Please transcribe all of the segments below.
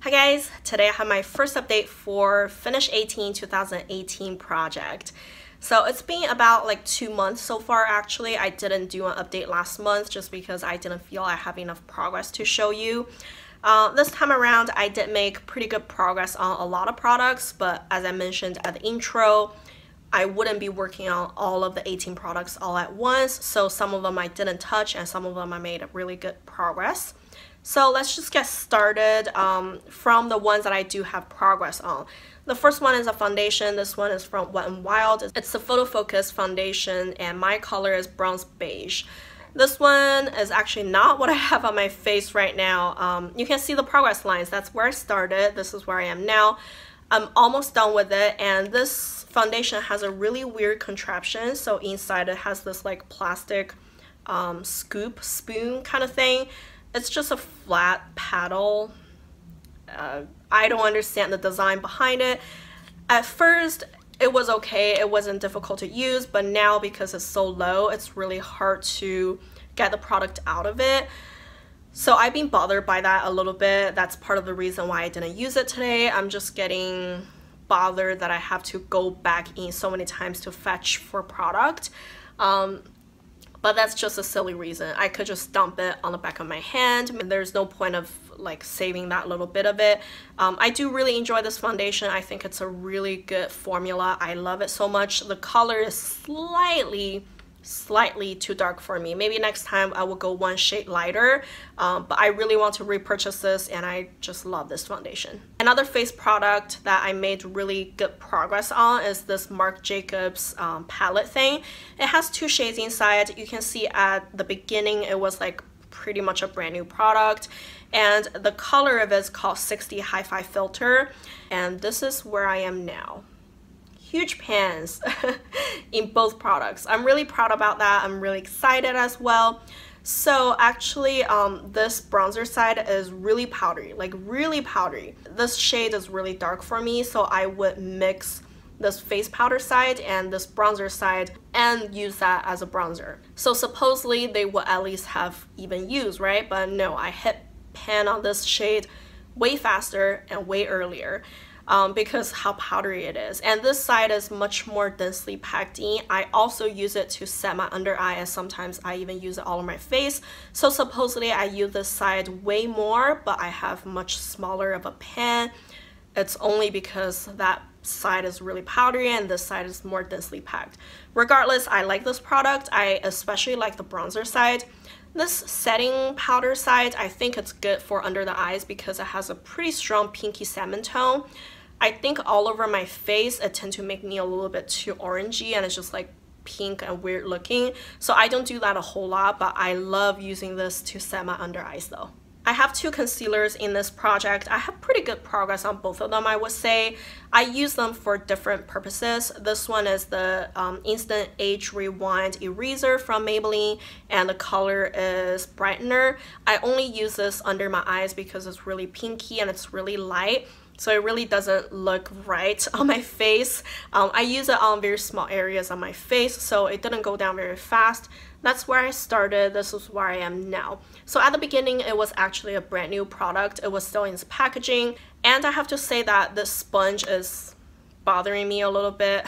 Hi guys, today I have my first update for Finish 18 2018 project. So it's been about like 2 months so far actually. I didn't do an update last month just because I didn't feel I have enough progress to show you. This time around I did make pretty good progress on a lot of products, but as I mentioned at the intro, I wouldn't be working on all of the 18 products all at once, so some of them I didn't touch and some of them I made really good progress. So let's just get started from the ones that I do have progress on. The first one is a foundation. This one is from Wet n Wild. It's the Photo Focus foundation and my color is bronze beige. This one is actually not what I have on my face right now. You can see the progress lines. That's where I started. This is where I am now. I'm almost done with it, and this foundation has a really weird contraption. So inside it has this like plastic scoop spoon kind of thing. It's just a flat paddle. I don't understand the design behind it. At first it was okay, it wasn't difficult to use, but now because it's so low, it's really hard to get the product out of it. So I've been bothered by that a little bit. That's part of the reason why I didn't use it today. I'm just getting bothered that I have to go back in so many times to fetch for product. But that's just a silly reason. I could just dump it on the back of my hand. There's no point of like saving that little bit of it. I do really enjoy this foundation. I think it's a really good formula. I love it so much. The color is slightly too dark for me. Maybe next time I will go one shade lighter, but I really want to repurchase this and I just love this foundation. Another face product that I made really good progress on is this Marc Jacobs palette thing. It has 2 shades inside. You can see at the beginning it was like pretty much a brand new product, and the color of it is called 60 Hi-Fi Filter, and this is where I am now. Huge pans in both products. I'm really proud about that. I'm really excited as well. So actually this bronzer side is really powdery, like really powdery. This shade is really dark for me, so I would mix this face powder side and this bronzer side and use that as a bronzer. So supposedly they would at least have even use, right? But no, I hit pan on this shade way faster and way earlier. Because how powdery it is, and this side is much more densely packed in. I also use it to set my under eye, and sometimes I even use it all on my face. So supposedly I use this side way more, but I have much smaller of a pan. It's only because that side is really powdery and this side is more densely packed. Regardless, I like this product. I especially like the bronzer side. This setting powder side, I think it's good for under the eyes because it has a pretty strong pinky salmon tone. I think all over my face it tends to make me a little bit too orangey and it's just like pink and weird looking. So I don't do that a whole lot, but I love using this to set my under eyes though. I have 2 concealers in this project. I have pretty good progress on both of them, I would say. I use them for different purposes. This one is the Instant Age Rewind Eraser from Maybelline, and the color is Brightener. I only use this under my eyes because it's really pinky and it's really light, so it really doesn't look right on my face. I use it on very small areas on my face, so it didn't go down very fast. That's where I started. This is where I am now. So at the beginning, it was actually a brand new product. It was still in its packaging. And I have to say that this sponge is bothering me a little bit.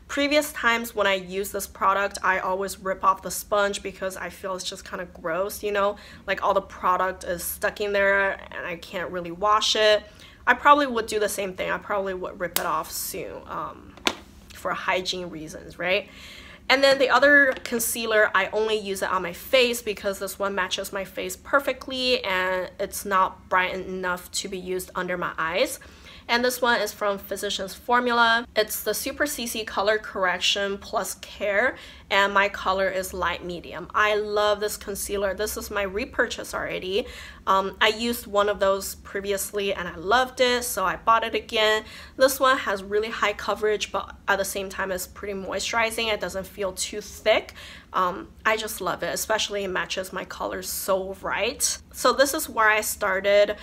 Previous times when I use this product, I always rip off the sponge because I feel it's just kind of gross, you know? Like all the product is stuck in there and I can't really wash it. I probably would do the same thing. I probably would rip it off soon for hygiene reasons, right? And then the other concealer, I only use it on my face because this one matches my face perfectly and it's not bright enough to be used under my eyes. And this one is from Physicians Formula. It's the Super CC Color Correction Plus Care, and my color is light medium. I love this concealer. This is my repurchase already. I used one of those previously and I loved it, so I bought it again. This one has really high coverage, but at the same time it's pretty moisturizing. It doesn't feel too thick. I just love it, especially it matches my color so right. So this is where I started.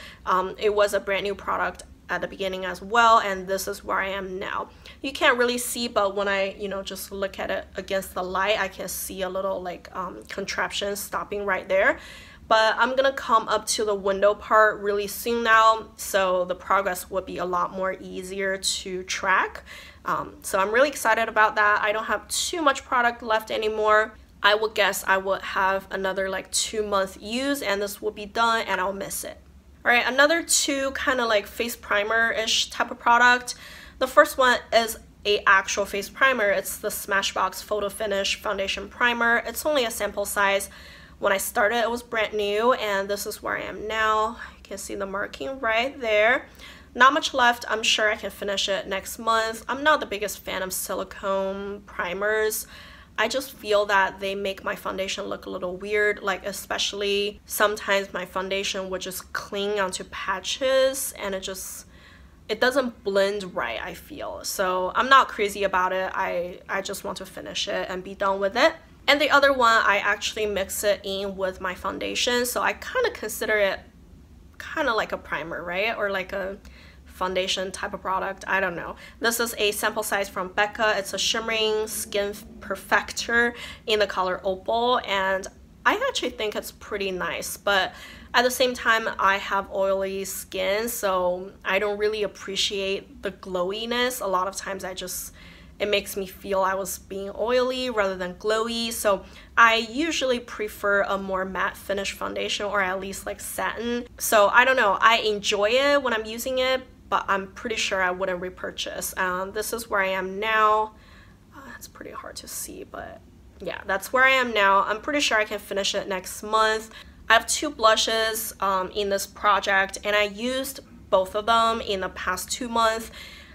It was a brand new product at the beginning as well, and this is where I am now. You can't really see, but when I just look at it against the light, I can see a little like contraption stopping right there. but I'm gonna come up to the window part really soon now, so the progress would be a lot more easier to track. So I'm really excited about that. I don't have too much product left anymore. I would guess I would have another like 2-month use and this will be done and I'll miss it. Alright, another two kind of like face primer-ish type of product. The first one is a actual face primer. It's the Smashbox Photo Finish Foundation Primer. It's only a sample size. When I started, it was brand new, and this is where I am now. You can see the marking right there. Not much left. I'm sure I can finish it next month. I'm not the biggest fan of silicone primers. I just feel that they make my foundation look a little weird, like especially sometimes my foundation would just cling onto patches and it doesn't blend right, I feel. So I'm not crazy about it. I just want to finish it and be done with it. And the other one, I actually mix it in with my foundation, so I kind of consider it kind of like a primer, right? Or like a foundation type of product. I don't know. This is a sample size from Becca. It's a shimmering skin perfector in the color opal, and I actually think it's pretty nice, but at the same time I have oily skin, so I don't really appreciate the glowiness. A lot of times it makes me feel I was being oily rather than glowy, so I usually prefer a more matte finish foundation, or at least like satin. So I don't know, I enjoy it when I'm using it, but I'm pretty sure I wouldn't repurchase. This is where I am now. It's pretty hard to see, but yeah, that's where I am now. I'm pretty sure I can finish it next month. I have two blushes in this project, and I used both of them in the past 2 months.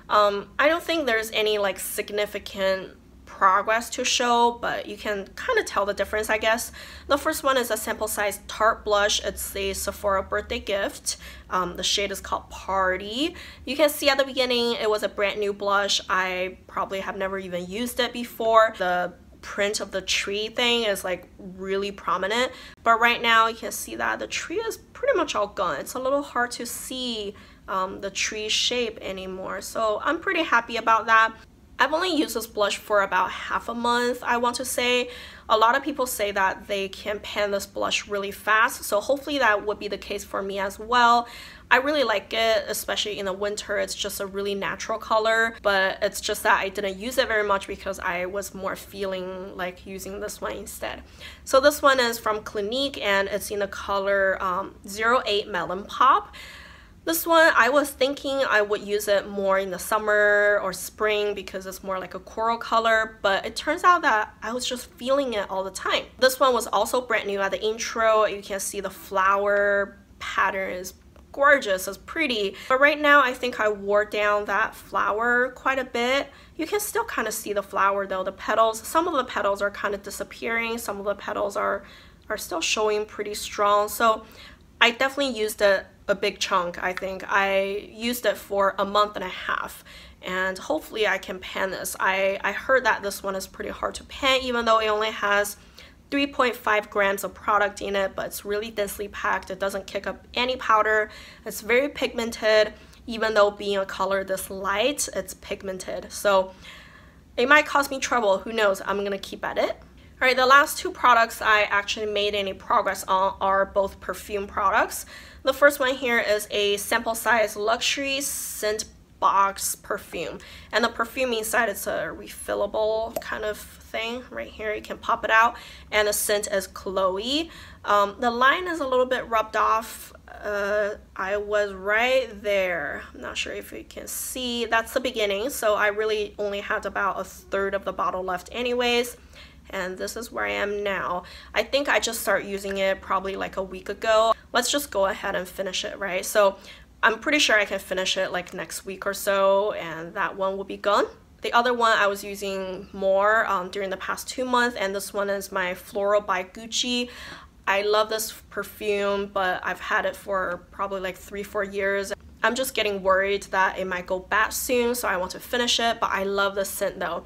I don't think there's any like significant progress to show, but you can kind of tell the difference, I guess. The first one is a sample size Tarte blush. It's a Sephora birthday gift. The shade is called Party. You can see at the beginning it was a brand new blush. I probably have never even used it before. The print of the tree thing is like really prominent, but right now you can see that the tree is pretty much all gone. It's a little hard to see the tree shape anymore, so I'm pretty happy about that. I've only used this blush for about half a month, I want to say. A lot of people say that they can pan this blush really fast, so hopefully that would be the case for me as well. I really like it, especially in the winter. It's just a really natural color, but it's just that I didn't use it very much because I was more feeling like using this one instead. So this one is from Clinique, and it's in the color 08 Melon Pop. This one, I was thinking I would use it more in the summer or spring because it's more like a coral color, but it turns out that I was just feeling it all the time. This one was also brand new at the intro. You can see the flower pattern is gorgeous, it's pretty, but right now I think I wore down that flower quite a bit. You can still kind of see the flower though, the petals. Some of the petals are kind of disappearing, some of the petals are still showing pretty strong, so I definitely used it a big chunk. I think I used it for a month and a half, and hopefully I can pan this. I heard that this one is pretty hard to pan, even though it only has 3.5 grams of product in it, but it's really densely packed. It doesn't kick up any powder. It's very pigmented. Even though being a color this light, it's pigmented, so it might cause me trouble. Who knows? I'm gonna keep at it. Alright, the last two products I actually made any progress on are both perfume products. The first one here is a sample size luxury scent box perfume, and the perfume inside, it's a refillable kind of thing. Right here you can pop it out, and the scent is Chole. The line is a little bit rubbed off. I was right there. I'm not sure if you can see. That's the beginning, so I really only had about 1/3 of the bottle left anyways, and this is where I am now. I think I just started using it probably like a week ago. Let's just go ahead and finish it, right? So I'm pretty sure I can finish it like next week or so, and that one will be gone. The other one I was using more during the past 2 months, and this one is my Floral by Gucci. I love this perfume, but I've had it for probably like 3-4 years. I'm just getting worried that it might go bad soon, so I want to finish it, but I love the scent though.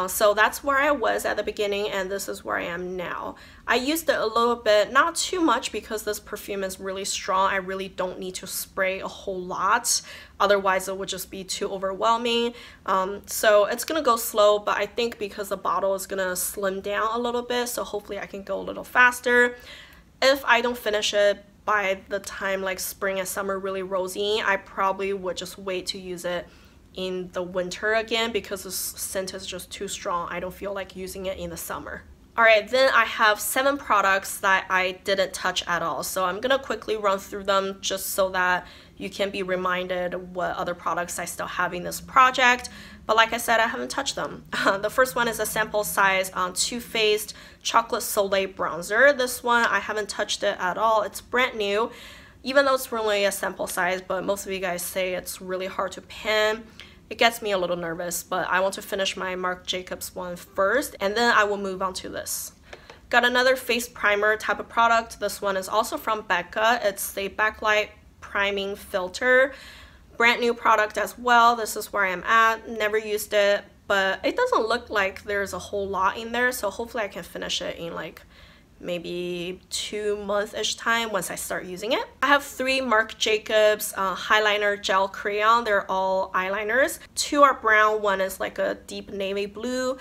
So that's where I was at the beginning, and this is where I am now. I used it a little bit, not too much, because this perfume is really strong. I really don't need to spray a whole lot, otherwise it would just be too overwhelming. So it's gonna go slow, but I think because the bottle is gonna slim down a little bit, so hopefully I can go a little faster. if I don't finish it by the time like spring and summer really rosy, I probably would just wait to use it in the winter again because the scent is just too strong. I don't feel like using it in the summer. Alright, then I have 7 products that I didn't touch at all. So I'm gonna quickly run through them just so that you can be reminded what other products I still have in this project. But like I said, I haven't touched them. The first one is a sample size Too Faced Chocolate Soleil Bronzer. This one, I haven't touched it at all. It's brand new, even though it's really a sample size, but most of you guys say it's really hard to pan. It gets me a little nervous, but I want to finish my Marc Jacobs one first, and then I will move on to this. Got another face primer type of product. This one is also from Becca. It's a backlight priming filter. Brand new product as well. This is where I'm at. Never used it, but it doesn't look like there's a whole lot in there, so hopefully I can finish it in like maybe 2 months-ish time once I start using it. I have 3 Marc Jacobs eyeliner gel crayon. They're all eyeliners. 2 are brown, 1 is like a deep navy blue.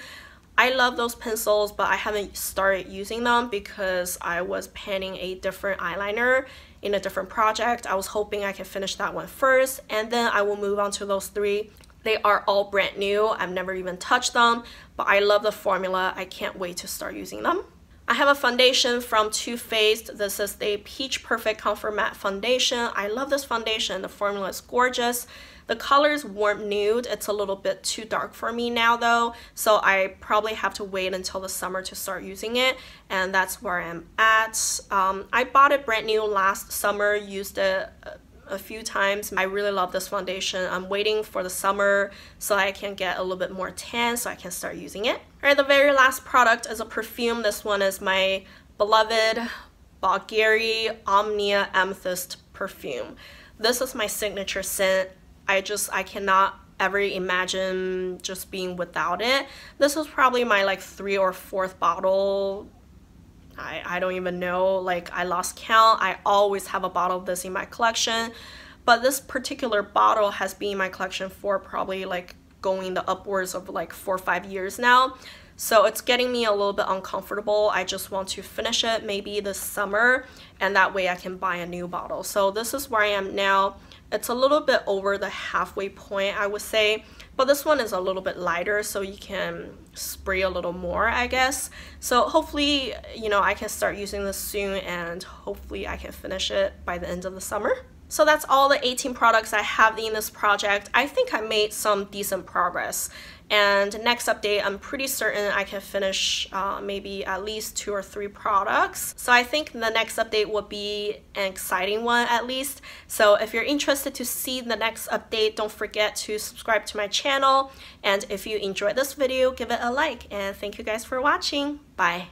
I love those pencils, but I haven't started using them because I was panning a different eyeliner in a different project. I was hoping I can finish that one first, and then I will move on to those 3. They are all brand new. I've never even touched them, but I love the formula. I can't wait to start using them. I have a foundation from Too Faced. This is the Peach Perfect Comfort Matte Foundation. I love this foundation. The formula is gorgeous. The color is warm nude. It's a little bit too dark for me now though, so I probably have to wait until the summer to start using it, and that's where I'm at. I bought it brand new last summer, used it a few times. I really love this foundation. I'm waiting for the summer so I can get a little bit more tan so I can start using it. Alright, the very last product is a perfume. This one is my beloved Bvlgari Omnia Amethyste perfume. This is my signature scent. I cannot ever imagine just being without it. This was probably my like 3rd or 4th bottle. I don't even know, like I lost count. I always have a bottle of this in my collection, but this particular bottle has been in my collection for probably like going the upwards of like 4 or 5 years now. So it's getting me a little bit uncomfortable. I just want to finish it maybe this summer, and that way I can buy a new bottle. So this is where I am now. It's a little bit over the halfway point, I would say, but this one is a little bit lighter, so you can spray a little more, I guess. So hopefully, you know, I can start using this soon, and hopefully I can finish it by the end of the summer. So that's all the 18 products I have in this project. I think I made some decent progress. And next update, I'm pretty certain I can finish maybe at least 2 or 3 products. So I think the next update will be an exciting one at least. So if you're interested to see the next update, don't forget to subscribe to my channel. And if you enjoyed this video, give it a like. And thank you guys for watching. Bye.